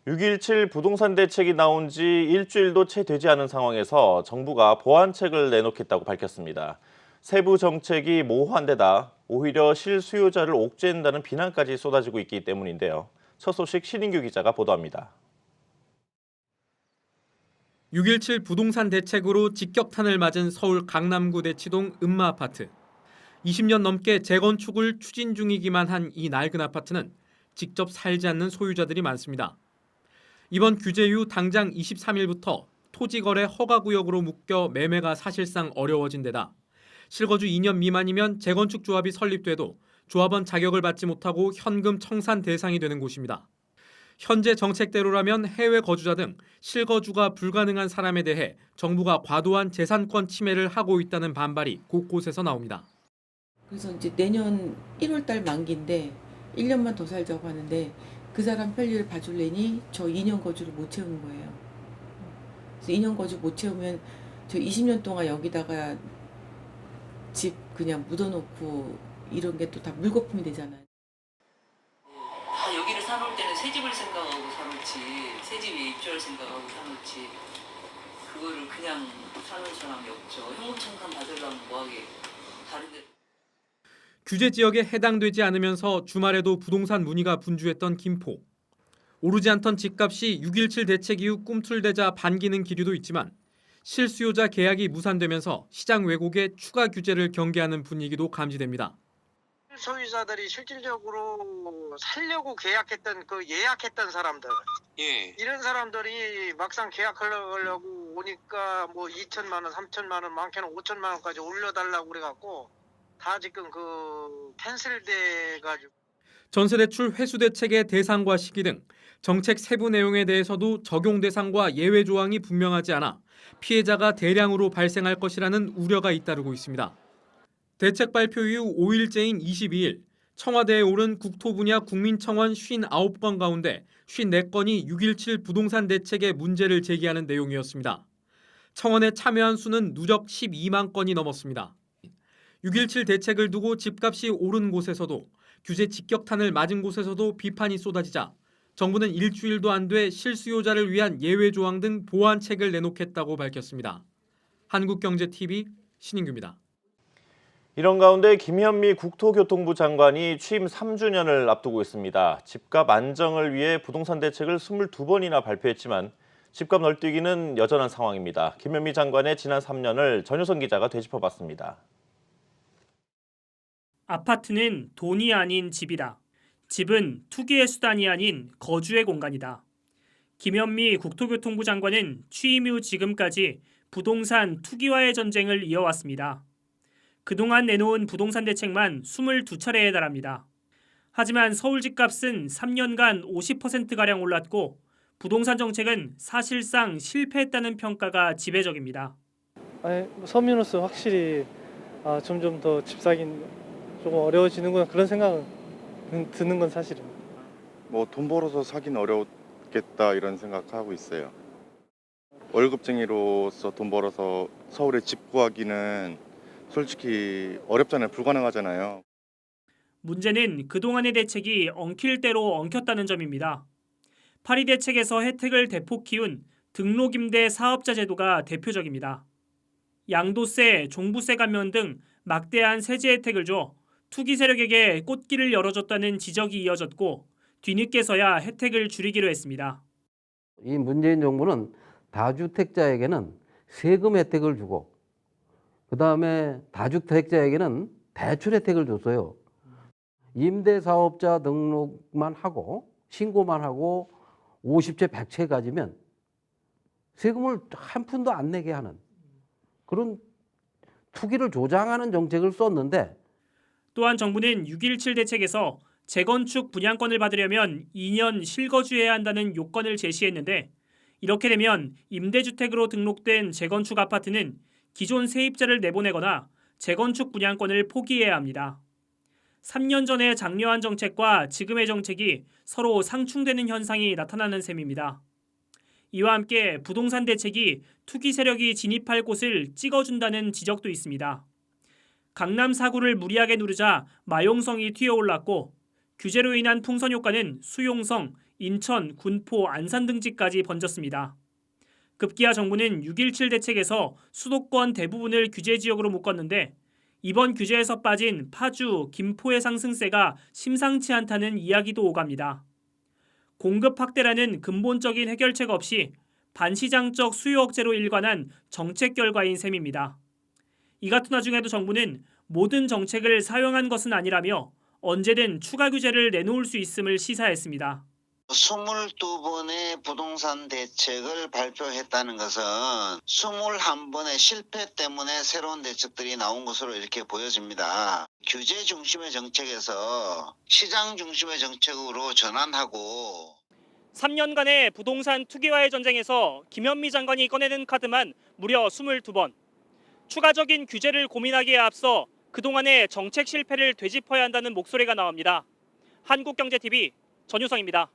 6.17 부동산 대책이 나온 지 일주일도 채 되지 않은 상황에서 정부가 보완책을 내놓겠다고 밝혔습니다. 세부 정책이 모호한 데다 오히려 실수요자를 옥죄한다는 비난까지 쏟아지고 있기 때문인데요. 첫 소식 신인규 기자가 보도합니다. 6.17 부동산 대책으로 직격탄을 맞은 서울 강남구 대치동 음마아파트. 20년 넘게 재건축을 추진 중이기만 한 이 낡은 아파트는 직접 살지 않는 소유자들이 많습니다. 이번 규제 이후 당장 23일부터 토지거래 허가구역으로 묶여 매매가 사실상 어려워진 데다 실거주 2년 미만이면 재건축 조합이 설립돼도 조합원 자격을 받지 못하고 현금 청산 대상이 되는 곳입니다. 현재 정책대로라면 해외 거주자 등 실거주가 불가능한 사람에 대해 정부가 과도한 재산권 침해를 하고 있다는 반발이 곳곳에서 나옵니다. 그래서 이제 내년 1월 달 만기인데 1년만 더 살자고 하는데 그 사람 편리를 봐줄래니 저 2년 거주를 못 채우는 거예요. 그래서 2년 거주 못 채우면 저 20년 동안 여기다가 집 그냥 묻어놓고 이런 게 또 다 물거품이 되잖아요. 다 여기를 사놓을 때는 새 집을 생각하고 사놓지, 새 집에 입주할 생각하고 사놓지, 그거를 그냥 사는 사람이 없죠. 현금청산 받으려면 뭐하게 다른데. 규제 지역에 해당되지 않으면서 주말에도 부동산 문의가 분주했던 김포. 오르지 않던 집값이 6.17 대책 이후 꿈틀대자 반기는 기류도 있지만 실수요자 계약이 무산되면서 시장 왜곡에 추가 규제를 경계하는 분위기도 감지됩니다. 소유자들이 실질적으로 살려고 계약했던 예약했던 사람들, 이런 사람들이 막상 계약하려고 오니까 뭐 2천만 원, 3천만 원, 많게는 5천만 원까지 올려달라고 그래갖고 다 지금 캔슬돼 가지고. 전세대출 회수 대책의 대상과 시기 등 정책 세부 내용에 대해서도 적용 대상과 예외 조항이 분명하지 않아 피해자가 대량으로 발생할 것이라는 우려가 잇따르고 있습니다. 대책 발표 이후 5일째인 22일 청와대에 오른 국토 분야 국민청원 59건 가운데 54건이 6.17 부동산 대책의 문제를 제기하는 내용이었습니다. 청원에 참여한 수는 누적 12만 건이 넘었습니다. 6.17 대책을 두고 집값이 오른 곳에서도 규제 직격탄을 맞은 곳에서도 비판이 쏟아지자 정부는 일주일도 안 돼 실수요자를 위한 예외 조항 등 보완책을 내놓겠다고 밝혔습니다. 한국경제TV 신인규입니다. 이런 가운데 김현미 국토교통부 장관이 취임 3주년을 앞두고 있습니다. 집값 안정을 위해 부동산 대책을 22번이나 발표했지만 집값 널뛰기는 여전한 상황입니다. 김현미 장관의 지난 3년을 전효선 기자가 되짚어봤습니다. 아파트는 돈이 아닌 집이다. 집은 투기의 수단이 아닌 거주의 공간이다. 김현미 국토교통부 장관은 취임 이후 지금까지 부동산 투기와의 전쟁을 이어왔습니다. 그동안 내놓은 부동산 대책만 22차례에 달합니다. 하지만 서울 집값은 3년간 50%가량 올랐고 부동산 정책은 사실상 실패했다는 평가가 지배적입니다. 서민으로서 확실히 점점 더 집 사긴 조금 어려워지는구나 그런 생각은 드는 건 사실입니다. 뭐 돈 벌어서 사긴 어렵겠다 이런 생각하고 있어요. 월급쟁이로서 돈 벌어서 서울에 집 구하기는 솔직히 어렵잖아요. 불가능하잖아요. 문제는 그동안의 대책이 엉킬 대로 엉켰다는 점입니다. 파리 대책에서 혜택을 대폭 키운 등록임대 사업자 제도가 대표적입니다. 양도세, 종부세 감면 등 막대한 세제 혜택을 줘 투기 세력에게 꽃길을 열어줬다는 지적이 이어졌고 뒤늦게서야 혜택을 줄이기로 했습니다. 이 문재인 정부는 다주택자에게는 세금 혜택을 주고 그다음에 다주택자에게는 대출 혜택을 줬어요. 임대사업자 등록만 하고 신고만 하고 50채 100채 가지면 세금을 한 푼도 안 내게 하는 그런 투기를 조장하는 정책을 썼는데 또한 정부는 6.17 대책에서 재건축 분양권을 받으려면 2년 실거주해야 한다는 요건을 제시했는데 이렇게 되면 임대주택으로 등록된 재건축 아파트는 기존 세입자를 내보내거나 재건축 분양권을 포기해야 합니다. 3년 전의 장려한 정책과 지금의 정책이 서로 상충되는 현상이 나타나는 셈입니다. 이와 함께 부동산 대책이 투기 세력이 진입할 곳을 찍어준다는 지적도 있습니다. 강남 4구를 무리하게 누르자 마용성이 튀어올랐고 규제로 인한 풍선 효과는 수용성, 인천, 군포, 안산 등지까지 번졌습니다. 급기야 정부는 6.17 대책에서 수도권 대부분을 규제 지역으로 묶었는데 이번 규제에서 빠진 파주, 김포의 상승세가 심상치 않다는 이야기도 오갑니다. 공급 확대라는 근본적인 해결책 없이 반시장적 수요 억제로 일관한 정책 결과인 셈입니다. 이 같은 와중에도 정부는 모든 정책을 사용한 것은 아니라며 언제든 추가 규제를 내놓을 수 있음을 시사했습니다. 22번의 부동산 대책을 발표했다는 것은 21번의 실패 때문에 새로운 대책들이 나온 것으로 이렇게 보여집니다. 규제 중심의 정책에서 시장 중심의 정책으로 전환하고 3년간의 부동산 투기와의 전쟁에서 김현미 장관이 꺼내는 카드만 무려 22번. 추가적인 규제를 고민하기에 앞서 그동안의 정책 실패를 되짚어야 한다는 목소리가 나옵니다. 한국경제TV 전유성입니다.